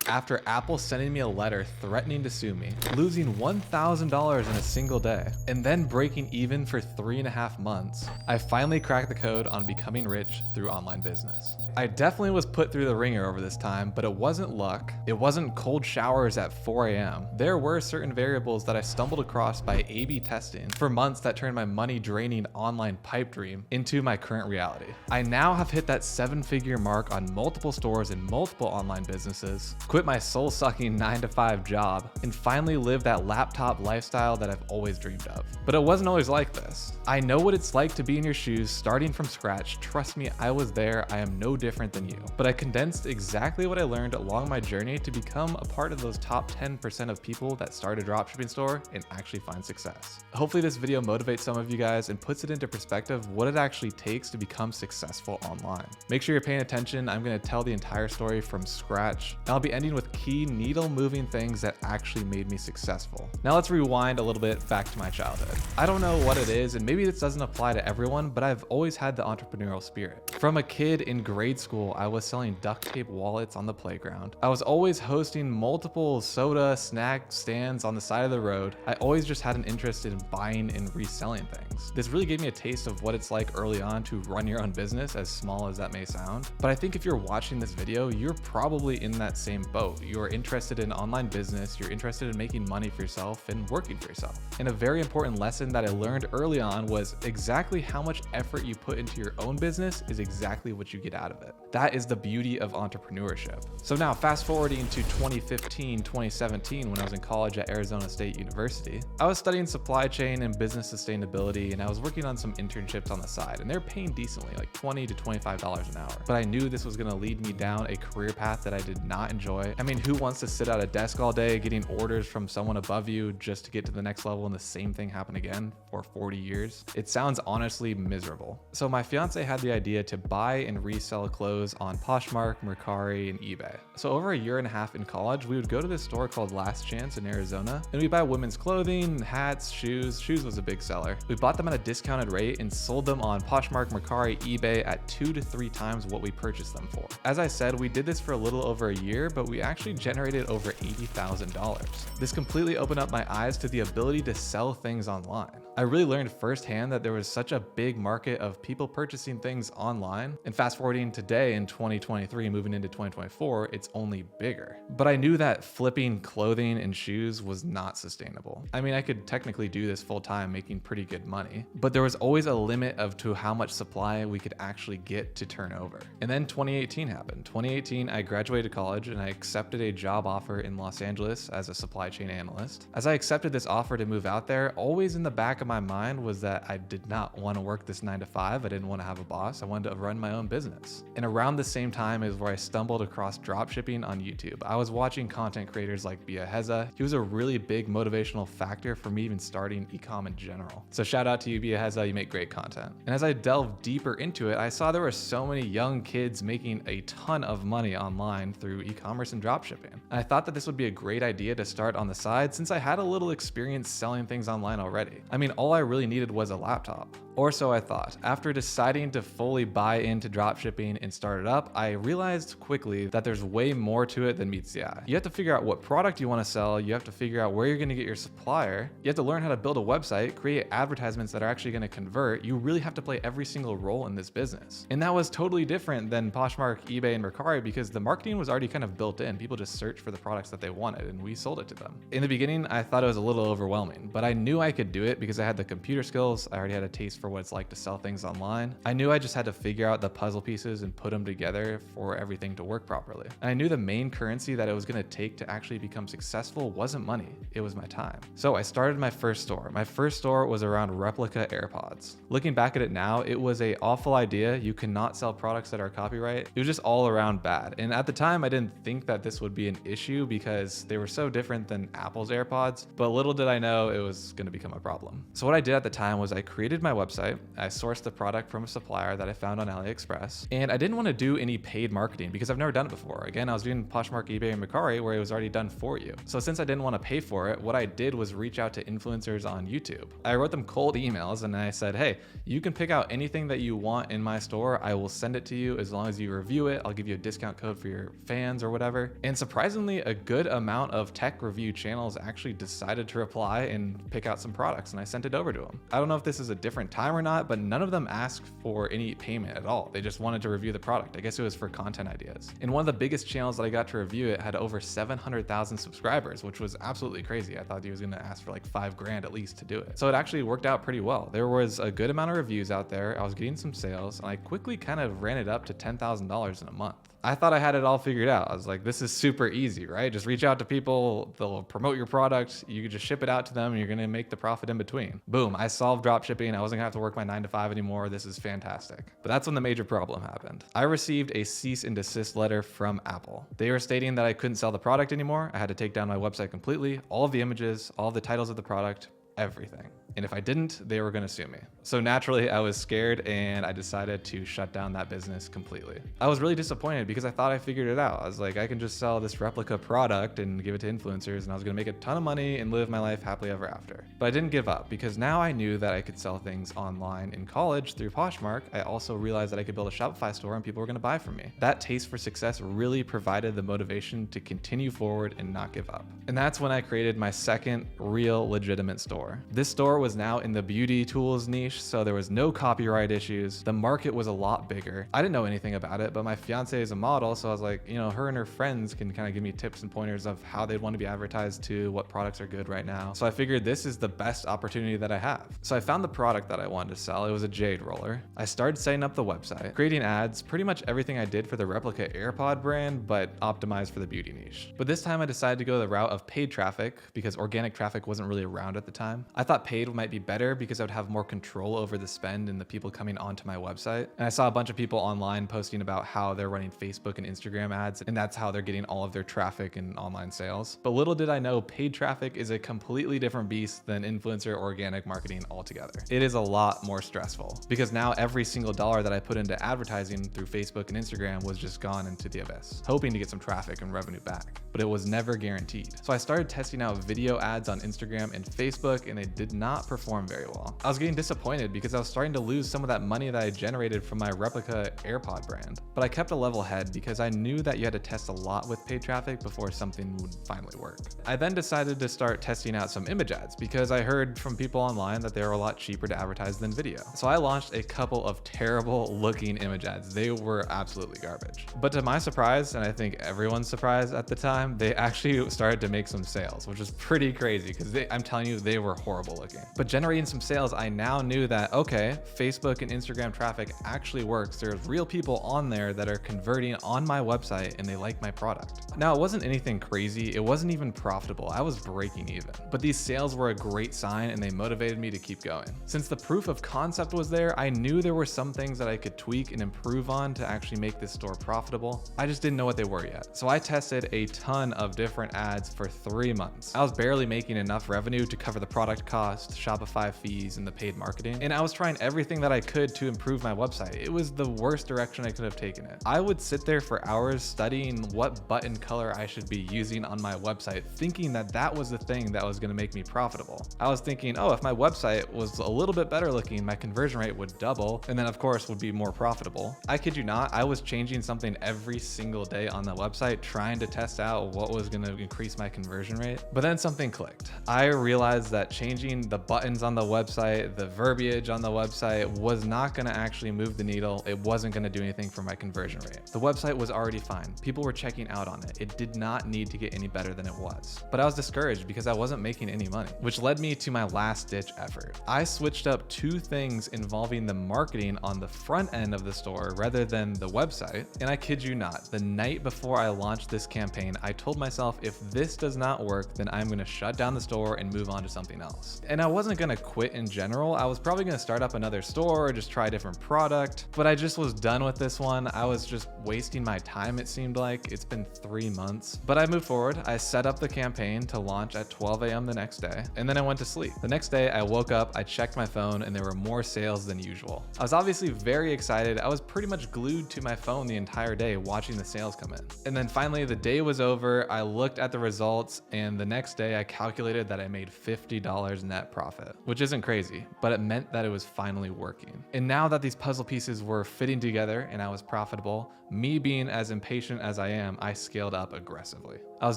after Apple sending me a letter threatening to sue me, losing $1,000 in a single day, and then breaking even for 3.5 months, I finally cracked the code on becoming rich through online business. I definitely was put through the ringer over this time, but it wasn't luck. It wasn't cold showers at 4 a.m. There were certain variables that I stumbled across by A/B testing for months that turned my money draining online pipe dream into my current reality. I now have hit that 7-figure mark on multiple stores and multiple online businesses, quit my soul-sucking 9-to-5 job, and finally live that laptop lifestyle that I've always dreamed of. But it wasn't always like this. I know what it's like to be in your shoes starting from scratch. Trust me, I was there. I am no different than you. But I condensed exactly what I learned along my journey to become a part of those top 10% of people that start a dropshipping store and actually find success. Hopefully this video motivates some of you guys and puts it into perspective what it actually takes to become successful online. Make sure you're paying attention. I'm going to tell the entire story from scratch, and I'll be ending with key needle-moving things that actually made me successful. Now let's rewind a little bit back to my childhood. I don't know what it is, and maybe this doesn't apply to everyone, but I've always had the entrepreneurial spirit. From a kid in grade school, I was selling duct tape wallets on the playground. I was always hosting multiple soda snack stands on the side of the road. I always just had an interest in buying and reselling things. This really gave me a taste of what it's like early on to run your own business, as small as that may sound. But I think if you're watching this video, you're probably in that same boat. You're interested in online business, you're interested in making money for yourself and working for yourself. And a very important lesson that I learned early on was exactly how much effort you put into your own business is exactly what you get out of it. That is the beauty of entrepreneurship. So now fast forwarding to 2015, 2017, when I was in college at Arizona State University, I was studying supply chain and business sustainability, and I was working on some internships on the side, and they're paying decently, like $20 to $25 an hour. But I knew this was gonna lead me down a career path that I did not enjoy. I mean, who wants to sit at a desk all day getting orders from someone above you just to get to the next level and the same thing happen again for 40 years? It sounds honestly miserable. So my fiance had the idea to buy and resell clothes on Poshmark, Mercari, and eBay. So over a year and a half in college, we would go to this store called Last Chance in Arizona, and we'd buy women's clothing, hats, shoes. Shoes was a big seller. We bought them at a discounted rate and sold them on Poshmark, Mercari, eBay at 2 to 3 times what we purchased them for. As I said, we did this for a little over a year, but we actually generated over $80,000. This completely opened up my eyes to the ability to sell things online. I really learned firsthand that there was such a big market of people purchasing things online. And fast forwarding today in 2023, moving into 2024, it's only bigger. But I knew that flipping clothing and shoes was not sustainable. I mean, I could technically do this full time, making pretty good money, but there was always a limit to how much supply we could actually get to turn over. And then 2018 happened. 2018, I graduated college and I accepted a job offer in Los Angeles as a supply chain analyst. As I accepted this offer to move out there, always in the back of my mind was that I did not want to work this 9-to-5. I didn't want to have a boss. I wanted to run my own business. And around the same time is where I stumbled across dropshipping on YouTube. I was watching content creators like Biaheza. He was a really big motivational factor for me even starting ecom in general. So shout out to you, Biaheza, you make great content. And as I delved deeper into it, I saw there were so many young kids making a ton of money online through e-commerce and dropshipping. And I thought that this would be a great idea to start on the side since I had a little experience selling things online already. I mean, all I really needed was a laptop. Or so I thought. After deciding to fully buy into dropshipping and start it up, I realized quickly that there's way more to it than meets the eye. You have to figure out what product you want to sell. You have to figure out where you're going to get your supplier. You have to learn how to build a website, create advertisements that are actually going to convert. You really have to play every single role in this business. And that was totally different than Poshmark, eBay, and Mercari because the marketing was already kind of built in. People just searched for the products that they wanted and we sold it to them. In the beginning, I thought it was a little overwhelming, but I knew I could do it because I had the computer skills. I already had a taste for what it's like to sell things online. I knew I just had to figure out the puzzle pieces and put them together for everything to work properly. And I knew the main currency that it was going to take to actually become successful wasn't money, it was my time. So I started my first store. My first store was around replica AirPods. Looking back at it now, it was an awful idea. You cannot sell products that are copyright. It was just all around bad. And at the time, I didn't think that this would be an issue because they were so different than Apple's AirPods, but little did I know it was going to become a problem. So what I did at the time was I created my website, I sourced the product from a supplier that I found on AliExpress, and I didn't want to do any paid marketing because I've never done it before. Again, I was doing Poshmark, eBay, and Mercari where it was already done for you. So since I didn't want to pay for it, what I did was reach out to influencers on YouTube. I wrote them cold emails and I said, hey, you can pick out anything that you want in my store. I will send it to you as long as you review it. I'll give you a discount code for your fans or whatever. And surprisingly, a good amount of tech review channels actually decided to reply and pick out some products, and I sent it over to them. I don't know if this is a different time or not, but none of them asked for any payment at all. They just wanted to review the product. I guess it was for content ideas. And one of the biggest channels that I got to review it had over 700,000 subscribers, which was absolutely crazy. I thought he was gonna ask for like $5,000 at least to do it. So it actually worked out pretty well. There was a good amount of reviews out there. I was getting some sales, and I quickly kind of ran it up to $10,000 in a month. I thought I had it all figured out. I was like, this is super easy, right? Just reach out to people, they'll promote your product, you can just ship it out to them, and you're gonna make the profit in between. Boom, I solved dropshipping. I wasn't gonna have to work my 9 to 5 anymore. This is fantastic. But that's when the major problem happened. I received a cease and desist letter from Apple. They were stating that I couldn't sell the product anymore. I had to take down my website completely, all of the images, all of the titles of the product, everything. And if I didn't, they were gonna sue me. So naturally, I was scared and I decided to shut down that business completely. I was really disappointed because I thought I figured it out. I was like, I can just sell this replica product and give it to influencers, and I was gonna make a ton of money and live my life happily ever after. But I didn't give up because now I knew that I could sell things online in college through Poshmark. I also realized that I could build a Shopify store and people were gonna buy from me. That taste for success really provided the motivation to continue forward and not give up. And that's when I created my second real legitimate store. This store was now in the beauty tools niche, so there was no copyright issues. The market was a lot bigger. I didn't know anything about it, but my fiance is a model, so I was like, you know, her and her friends can kind of give me tips and pointers of how they'd want to be advertised to, what products are good right now. So I figured this is the best opportunity that I have. So I found the product that I wanted to sell. It was a jade roller. I started setting up the website, creating ads, pretty much everything I did for the replica AirPod brand, but optimized for the beauty niche. But this time I decided to go the route of paid traffic because organic traffic wasn't really around at the time. I thought paid might be better because I would have more control over the spend and the people coming onto my website. And I saw a bunch of people online posting about how they're running Facebook and Instagram ads, and that's how they're getting all of their traffic and online sales. But little did I know, paid traffic is a completely different beast than influencer or organic marketing altogether. It is a lot more stressful because now every single dollar that I put into advertising through Facebook and Instagram was just gone into the abyss, hoping to get some traffic and revenue back, but it was never guaranteed. So I started testing out video ads on Instagram and Facebook, and they did not perform very well. I was getting disappointed because I was starting to lose some of that money that I generated from my replica AirPod brand. But I kept a level head because I knew that you had to test a lot with paid traffic before something would finally work. I then decided to start testing out some image ads because I heard from people online that they were a lot cheaper to advertise than video. So I launched a couple of terrible looking image ads. They were absolutely garbage. But to my surprise, and I think everyone's surprise at the time, they actually started to make some sales, which is pretty crazy because I'm telling you, they were horrible looking. But generating some sales, I now knew that, okay, Facebook and Instagram traffic actually works. There's real people on there that are converting on my website and they like my product. Now, it wasn't anything crazy. It wasn't even profitable. I was breaking even. But these sales were a great sign and they motivated me to keep going. Since the proof of concept was there, I knew there were some things that I could tweak and improve on to actually make this store profitable. I just didn't know what they were yet. So I tested a ton of different ads for 3 months. I was barely making enough revenue to cover the product cost, Shopify fees, and the paid marketing. And I was trying everything that I could to improve my website. It was the worst direction I could have taken it. I would sit there for hours studying what button color I should be using on my website, thinking that that was the thing that was going to make me profitable. I was thinking, oh, if my website was a little bit better looking, my conversion rate would double, and then of course would be more profitable. I kid you not, I was changing something every single day on the website, trying to test out what was going to increase my conversion rate. But then something clicked. I realized that changing the buttons on the website, the verbiage on the website was not going to actually move the needle. It wasn't going to do anything for my conversion rate. The website was already fine. People were checking out on it. It did not need to get any better than it was. But I was discouraged because I wasn't making any money, which led me to my last ditch effort. I switched up 2 things involving the marketing on the front end of the store rather than the website. And I kid you not, the night before I launched this campaign, I told myself, if this does not work, then I'm going to shut down the store and move on to something else. And I wasn't gonna quit in general. I was probably gonna start up another store or just try a different product, but I just was done with this one. I was just wasting my time, it seemed like. It's been 3 months, but I moved forward. I set up the campaign to launch at 12 a.m. the next day, and then I went to sleep. The next day I woke up, I checked my phone, and there were more sales than usual. I was obviously very excited. I was pretty much glued to my phone the entire day watching the sales come in. And then finally the day was over. I looked at the results, and the next day I calculated that I made $50 net profit, which isn't crazy, but it meant that it was finally working. And now that these puzzle pieces were fitting together and I was profitable, me being as impatient as I am, I scaled up aggressively. I was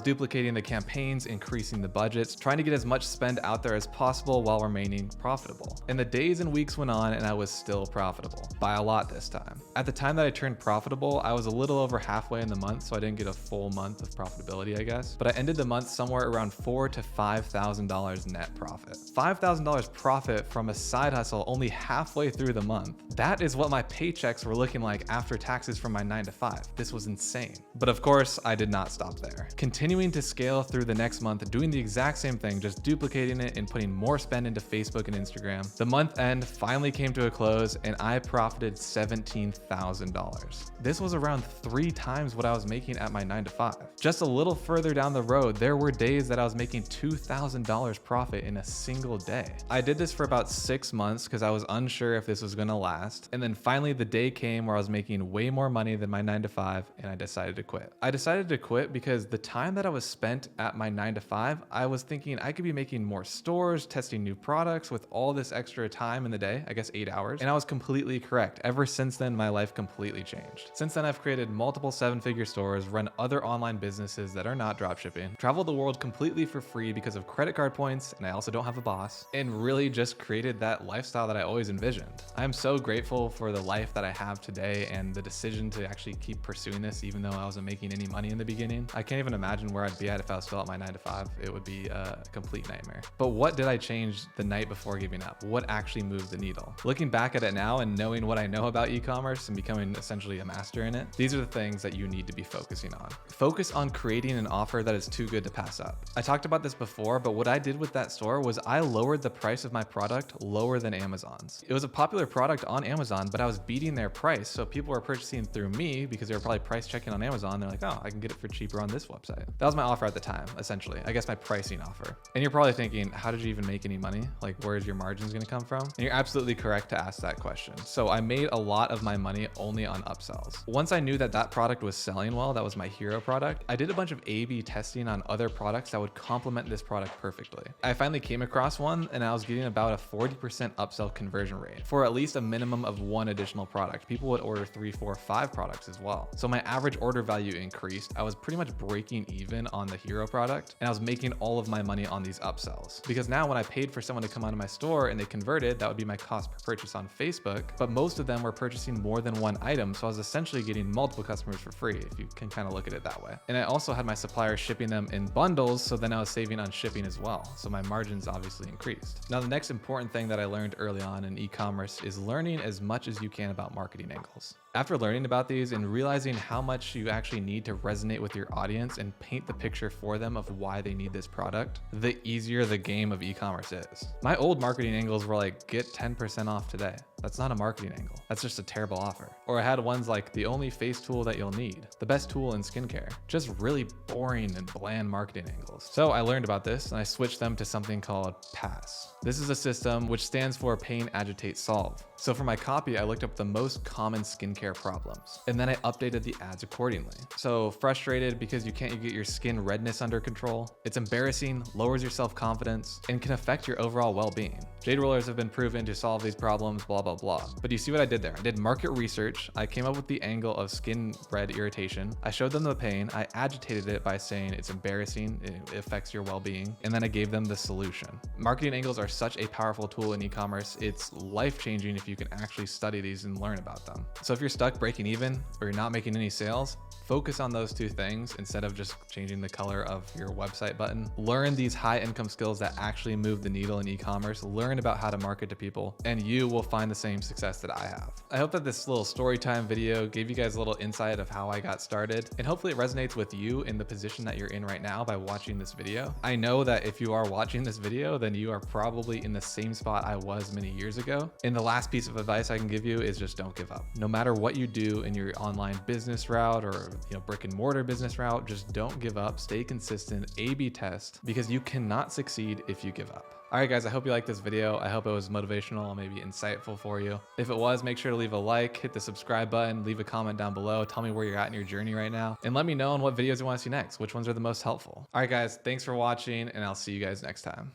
duplicating the campaigns, increasing the budgets, trying to get as much spend out there as possible while remaining profitable. And the days and weeks went on and I was still profitable, by a lot this time. At the time that I turned profitable, I was a little over halfway in the month, so I didn't get a full month of profitability, I guess. But I ended the month somewhere around $4,000 to $5,000 net profit. $5,000 profit from a side hustle only halfway through the month. That is what my paychecks were looking like after taxes from my 9 to 5. This was insane. But of course, I did not stop there. Continuing to scale through the next month, doing the exact same thing, just duplicating it and putting more spend into Facebook and Instagram. The month end finally came to a close and I profited $17,000. This was around 3 times what I was making at my 9 to 5. Just a little further down the road, there were days that I was making $2,000 profit in a single day. I did this for about 6 months because I was unsure if this was gonna last. And then finally the day came where I was making way more money than my 9 to 5 and I decided to quit. I decided to quit because the time that I was spent at my 9 to 5, I was thinking I could be making more stores, testing new products with all this extra time in the day, I guess 8 hours. And I was completely correct. Ever since then, my life completely changed. Since then, I've created multiple 7-figure stores, run other online businesses that are not dropshipping, traveled the world completely for free because of credit card points, and I also don't have a boss, and really just created that lifestyle that I always envisioned. I am so grateful for the life that I have today and the decision to actually keep pursuing this even though I wasn't making any money in the beginning. I can't even imagine where I'd be at if I was still at my 9 to 5. It would be a complete nightmare. But what did I change the night before giving up? What actually moved the needle? Looking back at it now and knowing what I know about e-commerce and becoming essentially a master in it, these are the things that you need to be focusing on. Focus on creating an offer that is too good to pass up. I talked about this before, but what I did with that store was I lowered the price of my product lower than Amazon's. It was a popular product on Amazon, but I was beating their price. So people were purchasing through me because they were probably price checking on Amazon. They're like, oh, I can get it for cheaper on this website. That was my offer at the time, essentially. I guess my pricing offer. And you're probably thinking, how did you even make any money? Like, where's your margins gonna come from? And you're absolutely correct to ask that question. So I made a lot of my money only on upsells. Once I knew that that product was selling well, that was my hero product, I did a bunch of A/B testing on other products that would complement this product perfectly. I finally came across one and I was getting about a 40% upsell conversion rate for at least a minimum of 1 additional product. People would order 3, 4, 5 products as well. So my average order value increased. I was pretty much breaking even on the hero product and I was making all of my money on these upsells. Because now when I paid for someone to come out of my store and they converted, that would be my cost per purchase on Facebook, but most of them were purchasing more than 1 item. So I was essentially getting multiple customers for free, if you can kind of look at it that way. And I also had my suppliers shipping them in bundles, so then I was saving on shipping as well. So my margins obviously increased. Now, the next important thing that I learned early on in e-commerce is learning as much as you can about marketing angles. After learning about these and realizing how much you actually need to resonate with your audience and paint the picture for them of why they need this product, the easier the game of e-commerce is. My old marketing angles were like, get 10% off today. That's not a marketing angle. That's just a terrible offer. Or I had ones like the only face tool that you'll need, the best tool in skincare. Just really boring and bland marketing angles. So I learned about this and I switched them to something called PASS. This is a system which stands for Pain, Agitate, Solve. So for my copy, I looked up the most common skincare problems, and then I updated the ads accordingly. So frustrated because you can't get your skin redness under control. It's embarrassing, lowers your self-confidence, and can affect your overall well-being. Jade rollers have been proven to solve these problems, blah, blah, blah. But you see what I did there? I did market research. I came up with the angle of skin red irritation. I showed them the pain. I agitated it by saying it's embarrassing, it affects your well-being, and then I gave them the solution. Marketing angles are such a powerful tool in e-commerce. It's life-changing if you you can actually study these and learn about them. So if you're stuck breaking even or you're not making any sales, focus on those two things instead of just changing the color of your website button. Learn these high income skills that actually move the needle in e-commerce. Learn about how to market to people, and you will find the same success that I have. I hope that this little story time video gave you guys a little insight of how I got started, and hopefully it resonates with you in the position that you're in right now by watching this video. I know that if you are watching this video, then you are probably in the same spot I was many years ago. And the last piece of advice I can give you is just don't give up. No matter what you do in your online business route or brick and mortar business route, just don't give up, stay consistent, A/B test, because you cannot succeed if you give up. All right, guys, I hope you liked this video. I hope it was motivational, maybe insightful for you. If it was, make sure to leave a like, hit the subscribe button, leave a comment down below. Tell me where you're at in your journey right now, and let me know on what videos you want to see next, which ones are the most helpful. All right, guys, thanks for watching, and I'll see you guys next time.